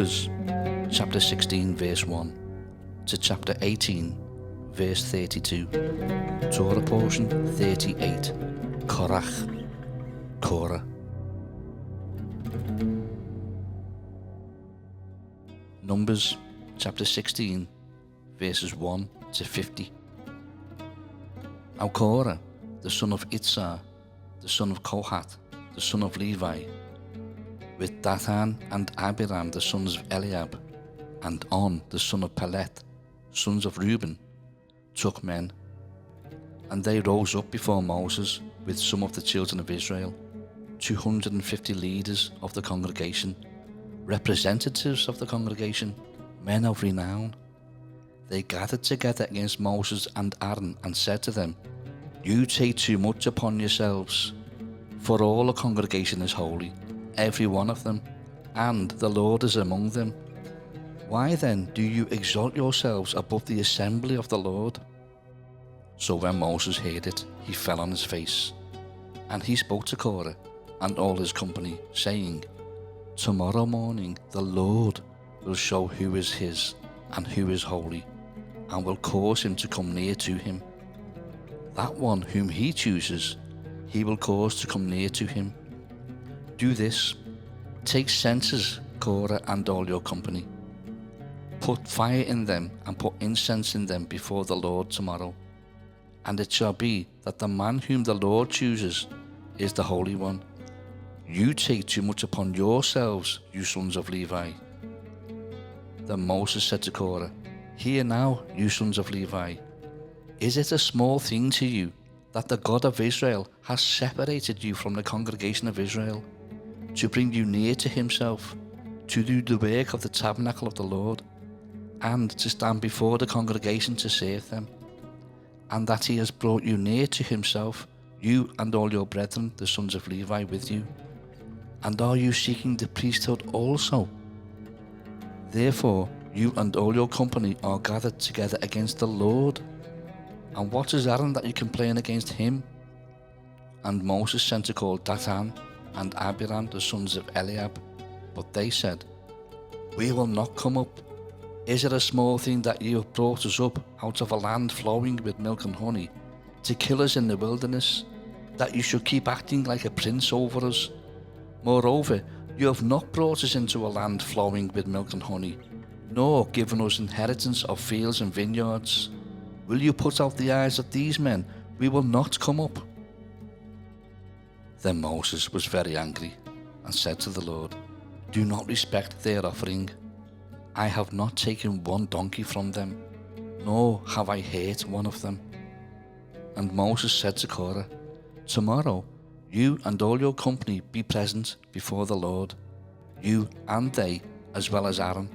Numbers chapter 16 verse 1 to chapter 18 verse 32. Torah Portion 38. Korach, Korah. Numbers chapter 16 verses 1 to 50. Now Korah, the son of Itzar, the son of Kohath, the son of Levi, with Dathan and Abiram, the sons of Eliab, and On, the son of Peleth, sons of Reuben, took men, and they rose up before Moses with some of the children of Israel, 250 leaders of the congregation, representatives of the congregation, men of renown. They gathered together against Moses and Aaron and said to them, "You take too much upon yourselves, for all the congregation is holy, every one of them, and the Lord is among them. Why then do you exalt yourselves above the assembly of the Lord?" So when Moses heard it, he fell on his face, and he spoke to Korah and all his company, saying, "Tomorrow morning the Lord will show who is his and who is holy, and will cause him to come near to him. That one whom he chooses, he will cause to come near to him. Do this, take censers, Korah and all your company. Put fire in them and put incense in them before the Lord tomorrow. And it shall be that the man whom the Lord chooses is the Holy One. You take too much upon yourselves, you sons of Levi." Then Moses said to Korah, "Hear now, you sons of Levi, is it a small thing to you that the God of Israel has separated you from the congregation of Israel, to bring you near to himself, to do the work of the tabernacle of the Lord, and to stand before the congregation to serve them? And that he has brought you near to himself, you and all your brethren, the sons of Levi, with you? And are you seeking the priesthood also? Therefore you and all your company are gathered together against the Lord. And what is Aaron that you complain against him?" And Moses sent to call Dathan and Abiram, the sons of Eliab, but they said, "We will not come up. Is it a small thing that you have brought us up out of a land flowing with milk and honey, to kill us in the wilderness, that you should keep acting like a prince over us? Moreover, you have not brought us into a land flowing with milk and honey, nor given us inheritance of fields and vineyards. Will you put out the eyes of these men? We will not come up." Then Moses was very angry and said to the Lord, "Do not respect their offering. I have not taken one donkey from them, nor have I hurt one of them." And Moses said to Korah, "Tomorrow you and all your company be present before the Lord, you and they, as well as Aaron.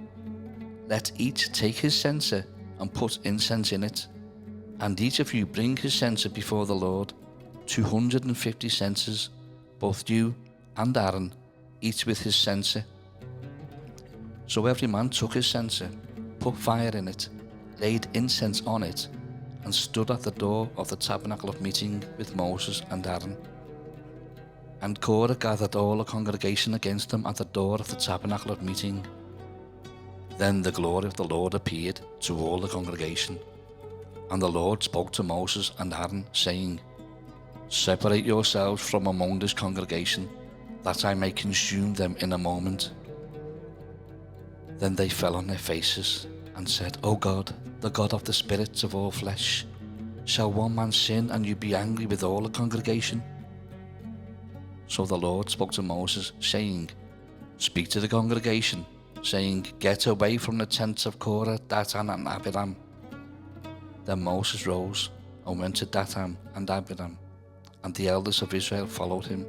Let each take his censer and put incense in it, and each of you bring his censer before the Lord, 250 censers, both you and Aaron, each with his censer." So every man took his censer, put fire in it, laid incense on it, and stood at the door of the tabernacle of meeting with Moses and Aaron. And Korah gathered all the congregation against them at the door of the tabernacle of meeting. Then the glory of the Lord appeared to all the congregation. And the Lord spoke to Moses and Aaron, saying, "Separate yourselves from among this congregation, that I may consume them in a moment." Then they fell on their faces and said, "O God, the God of the spirits of all flesh, shall one man sin and you be angry with all the congregation?" So the Lord spoke to Moses, saying, "Speak to the congregation, saying, Get away from the tents of Korah, Dathan and Abiram." Then Moses rose and went to Dathan and Abiram, and the elders of Israel followed him.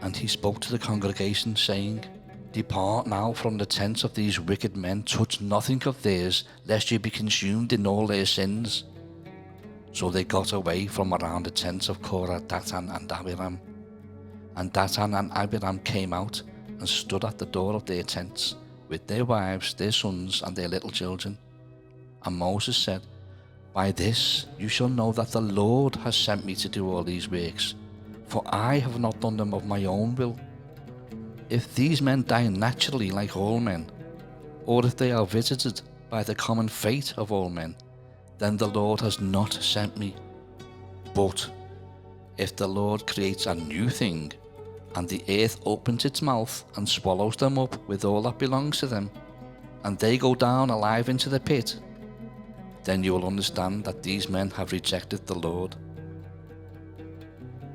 And he spoke to the congregation, saying, "Depart now from the tents of these wicked men, touch nothing of theirs, lest you be consumed in all their sins." So they got away from around the tents of Korah, Dathan and Abiram. And Dathan and Abiram came out and stood at the door of their tents, with their wives, their sons, and their little children. And Moses said, "By this you shall know that the Lord has sent me to do all these works, for I have not done them of my own will. If these men die naturally like all men, or if they are visited by the common fate of all men, then the Lord has not sent me. But if the Lord creates a new thing, and the earth opens its mouth and swallows them up with all that belongs to them, and they go down alive into the pit, then you will understand that these men have rejected the Lord.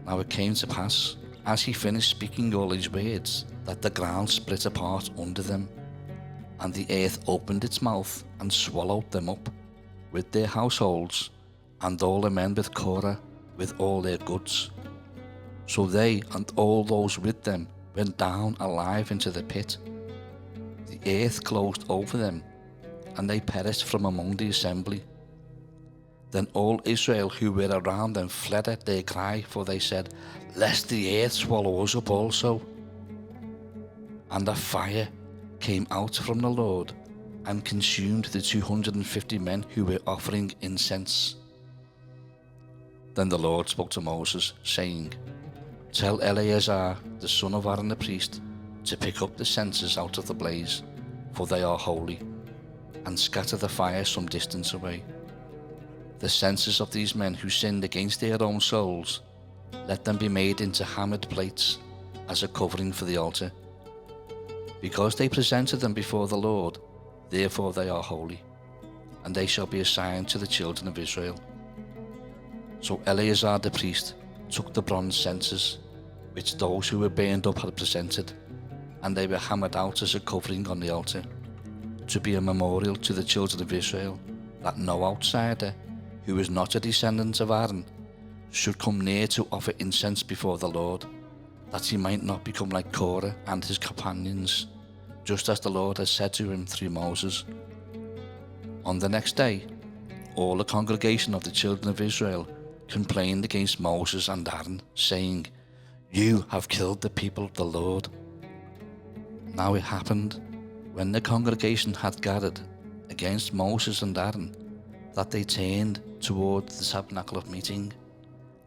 Now it came to pass, as he finished speaking all these words, that the ground split apart under them, and the earth opened its mouth and swallowed them up, with their households, and all the men with Korah, with all their goods. So they and all those with them went down alive into the pit. The earth closed over them, and they perished from among the assembly. Then all Israel who were around them fled at their cry, for they said, "Lest the earth swallow us up also." And a fire came out from the Lord and consumed the 250 men who were offering incense. Then the Lord spoke to Moses, saying, "Tell Eleazar, the son of Aaron the priest, to pick up the censers out of the blaze, for they are holy, and scatter the fire some distance away. The censers of these men who sinned against their own souls, let them be made into hammered plates as a covering for the altar. Because they presented them before the Lord, therefore they are holy, and they shall be a sign to the children of Israel." So Eleazar the priest took the bronze censers, which those who were burned up had presented, and they were hammered out as a covering on the altar, to be a memorial to the children of Israel, that no outsider, who is not a descendant of Aaron, should come near to offer incense before the Lord, that he might not become like Korah and his companions, just as the Lord had said to him through Moses. On the next day, all the congregation of the children of Israel complained against Moses and Aaron, saying, "You have killed the people of the Lord." Now it happened, when the congregation had gathered against Moses and Aaron, that they turned toward the tabernacle of meeting,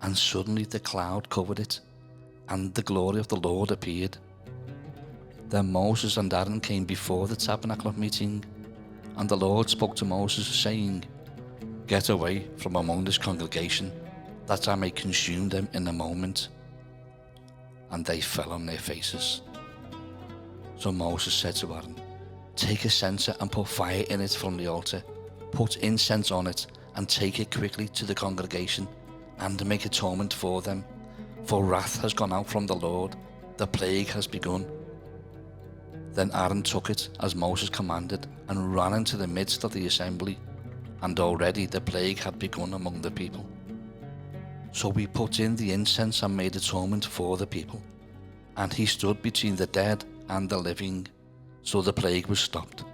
and suddenly the cloud covered it, and the glory of the Lord appeared. Then Moses and Aaron came before the tabernacle of meeting, and the Lord spoke to Moses, saying, "Get away from among this congregation, that I may consume them in a moment." And they fell on their faces. So Moses said to Aaron, "Take a censer and put fire in it from the altar. Put incense on it, and take it quickly to the congregation, and make atonement for them. For wrath has gone out from the Lord, the plague has begun." Then Aaron took it as Moses commanded, and ran into the midst of the assembly, and already the plague had begun among the people. So he put in the incense and made atonement for the people, and he stood between the dead and the living, so the plague was stopped.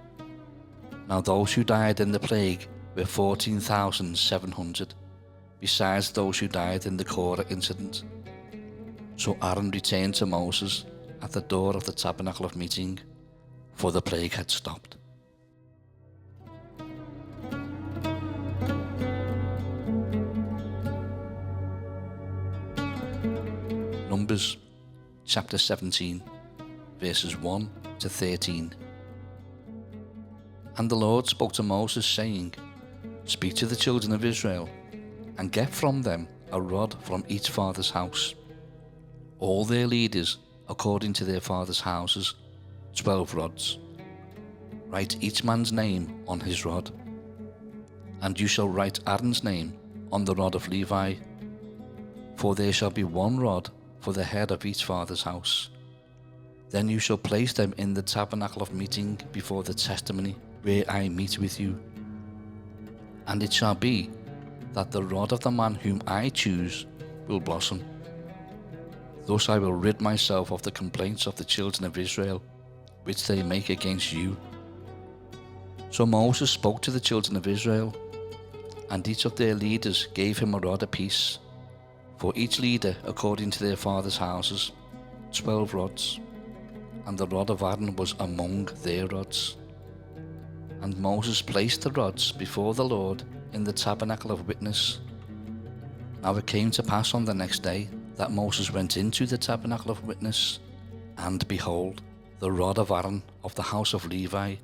Now those who died in the plague were 14,700, besides those who died in the Korah incident. So Aaron returned to Moses at the door of the tabernacle of meeting, for the plague had stopped. Numbers chapter 17, verses 1 to 13. And the Lord spoke to Moses, saying, "Speak to the children of Israel, and get from them a rod from each father's house, all their leaders according to their father's houses, 12 rods. Write each man's name on his rod. And you shall write Aaron's name on the rod of Levi, for there shall be one rod for the head of each father's house. Then you shall place them in the tabernacle of meeting before the testimony where I meet with you. And it shall be that the rod of the man whom I choose will blossom. Thus I will rid myself of the complaints of the children of Israel, which they make against you." So Moses spoke to the children of Israel, and each of their leaders gave him a rod apiece, for each leader according to their father's houses, 12 rods, and the rod of Aaron was among their rods. And Moses placed the rods before the Lord in the tabernacle of witness. Now it came to pass on the next day that Moses went into the tabernacle of witness, and behold, the rod of Aaron of the house of Levi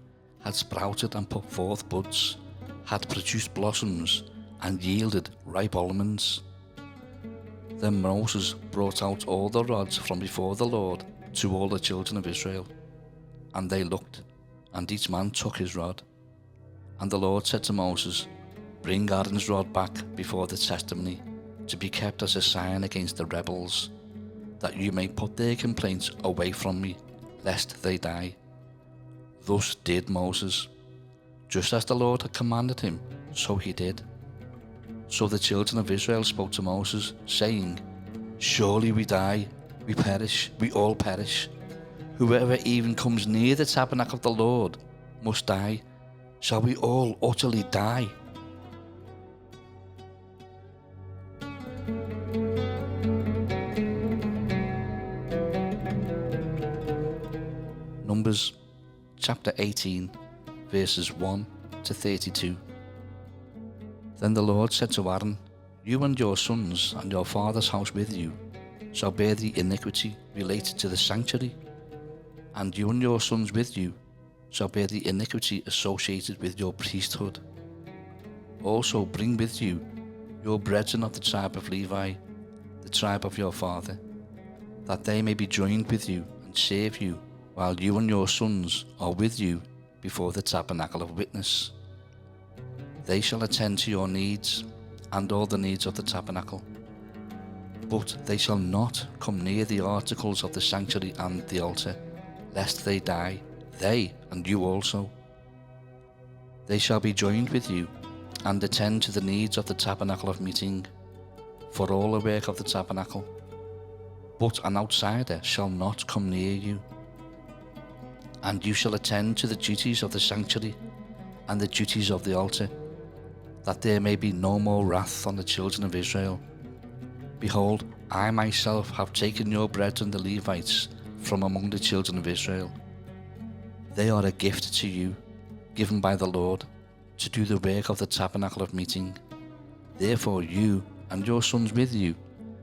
had sprouted and put forth buds, had produced blossoms, and yielded ripe almonds. Then Moses brought out all the rods from before the Lord to all the children of Israel. And they looked, and each man took his rod. And the Lord said to Moses, Bring Aaron's rod back before the testimony, to be kept as a sign against the rebels, that you may put their complaints away from me, lest they die. Thus did Moses. Just as the Lord had commanded him, so he did. So the children of Israel spoke to Moses, saying, Surely we die, we perish, we all perish. Whoever even comes near the tabernacle of the Lord must die. Shall we all utterly die? Numbers chapter 18, verses 1 to 32. Then the Lord said to Aaron, You and your sons and your father's house with you shall bear the iniquity related to the sanctuary, and you and your sons with you shall bear the iniquity associated with your priesthood. Also bring with you your brethren of the tribe of Levi, the tribe of your father, that they may be joined with you and serve you while you and your sons are with you before the tabernacle of witness. They shall attend to your needs and all the needs of the tabernacle. But they shall not come near the articles of the sanctuary and the altar, lest they die, they and you also. They shall be joined with you and attend to the needs of the tabernacle of meeting, for all the work of the tabernacle. But an outsider shall not come near you. And you shall attend to the duties of the sanctuary and the duties of the altar, that there may be no more wrath on the children of Israel. Behold, I myself have taken your brethren the Levites from among the children of Israel. They are a gift to you, given by the Lord, to do the work of the tabernacle of meeting. Therefore you and your sons with you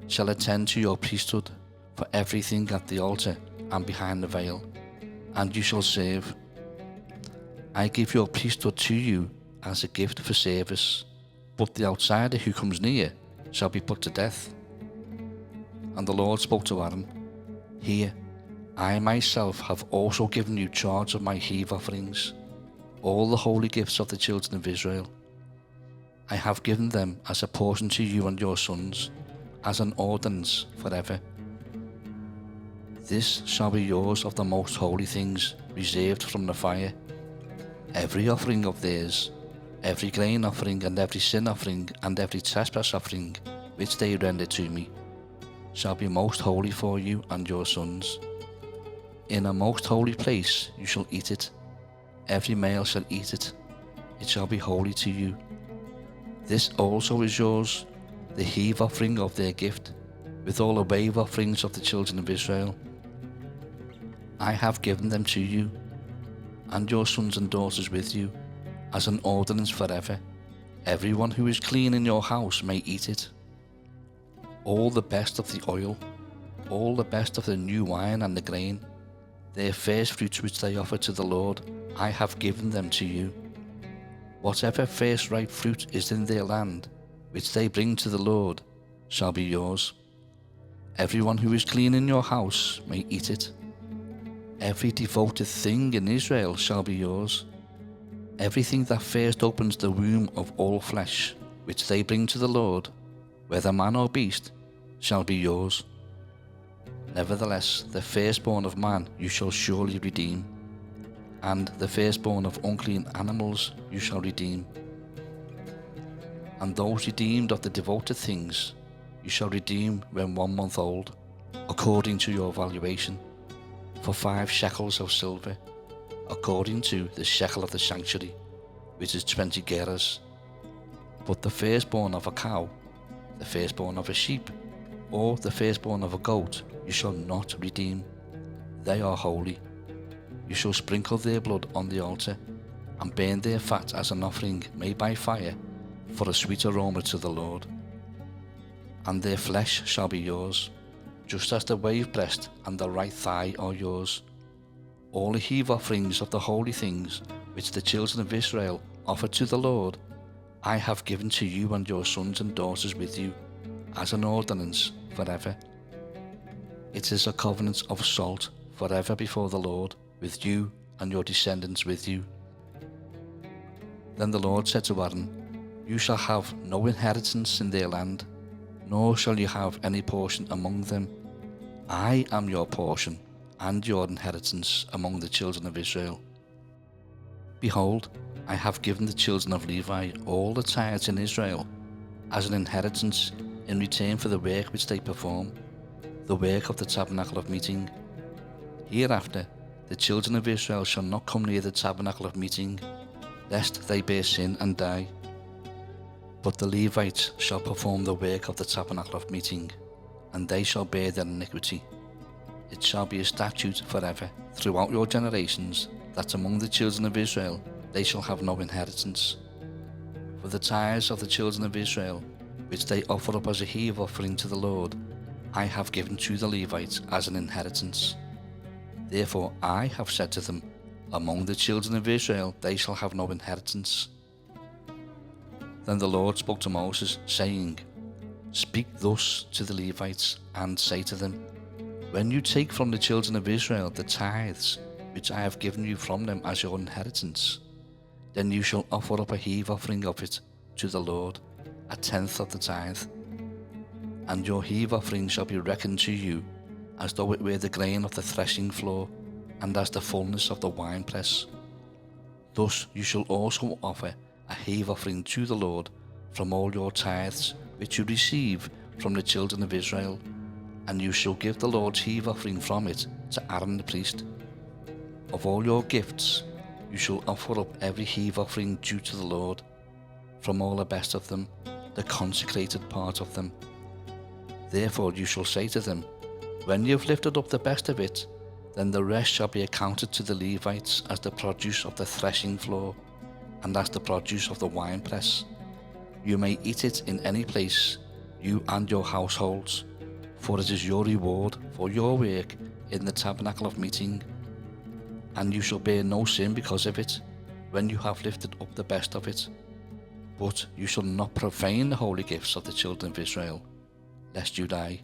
shall attend to your priesthood for everything at the altar and behind the veil, and you shall serve. I give your priesthood to you as a gift for service, but the outsider who comes near shall be put to death. And the Lord spoke to Aaron, Here, I myself have also given you charge of my heave offerings, all the holy gifts of the children of Israel. I have given them as a portion to you and your sons, as an ordinance forever. This shall be yours of the most holy things reserved from the fire. Every offering of theirs, every grain offering and every sin offering and every trespass offering which they render to me, shall be most holy for you and your sons. In a most holy place you shall eat it. Every male shall eat it. It shall be holy to you. This also is yours, the heave offering of their gift, with all the wave offerings of the children of Israel. I have given them to you, and your sons and daughters with you, as an ordinance forever. Everyone who is clean in your house may eat it. All the best of the oil, all the best of the new wine and the grain, their first fruits which they offer to the Lord, I have given them to you. Whatever first ripe fruit is in their land, which they bring to the Lord, shall be yours. Everyone who is clean in your house may eat it. Every devoted thing in Israel shall be yours. Everything that first opens the womb of all flesh, which they bring to the Lord, whether man or beast, shall be yours. Nevertheless, the firstborn of man you shall surely redeem, and the firstborn of unclean animals you shall redeem. And those redeemed of the devoted things you shall redeem when 1 month old, according to your valuation, for 5 shekels of silver, according to the shekel of the sanctuary, which is 20 gerahs. But the firstborn of a cow, the firstborn of a sheep, or the firstborn of a goat you shall not redeem. They are holy. You shall sprinkle their blood on the altar, and burn their fat as an offering made by fire, for a sweet aroma to the Lord. And their flesh shall be yours, just as the wave breast and the right thigh are yours. all the heave offerings of the holy things which the children of Israel offer to the Lord, I have given to you and your sons and daughters with you, as an ordinance forever. It is a covenant of salt forever before the Lord, with you and your descendants with you. Then the Lord said to Aaron, You shall have no inheritance in their land, nor shall you have any portion among them. I am your portion and your inheritance among the children of Israel. Behold, I have given the children of Levi all the tithes in Israel as an inheritance in return for the work which they perform, the work of the tabernacle of meeting. Hereafter the children of Israel shall not come near the tabernacle of meeting, lest they bear sin and die. But the Levites shall perform the work of the tabernacle of meeting, and they shall bear their iniquity. It shall be a statute forever throughout your generations, that among the children of Israel they shall have no inheritance. For the tithes of the children of Israel, which they offer up as a heave offering to the Lord, I have given to the Levites as an inheritance. Therefore I have said to them, Among the children of Israel they shall have no inheritance. Then the Lord spoke to Moses, saying, Speak thus to the Levites, and say to them, When you take from the children of Israel the tithes, which I have given you from them as your inheritance, then you shall offer up a heave offering of it to the Lord, 1/10 of the tithe. And your heave offering shall be reckoned to you, as though it were the grain of the threshing floor, and as the fullness of the winepress. Thus you shall also offer a heave offering to the Lord from all your tithes which you receive from the children of Israel, and you shall give the Lord's heave offering from it to Aaron the priest. Of all your gifts you shall offer up every heave offering due to the Lord, from all the best of them, the consecrated part of them. Therefore you shall say to them, When you have lifted up the best of it, then the rest shall be accounted to the Levites as the produce of the threshing floor, and as the produce of the winepress. You may eat it in any place, you and your households, for it is your reward for your work in the tabernacle of meeting. And you shall bear no sin because of it, when you have lifted up the best of it. But you shall not profane the holy gifts of the children of Israel, lest you die.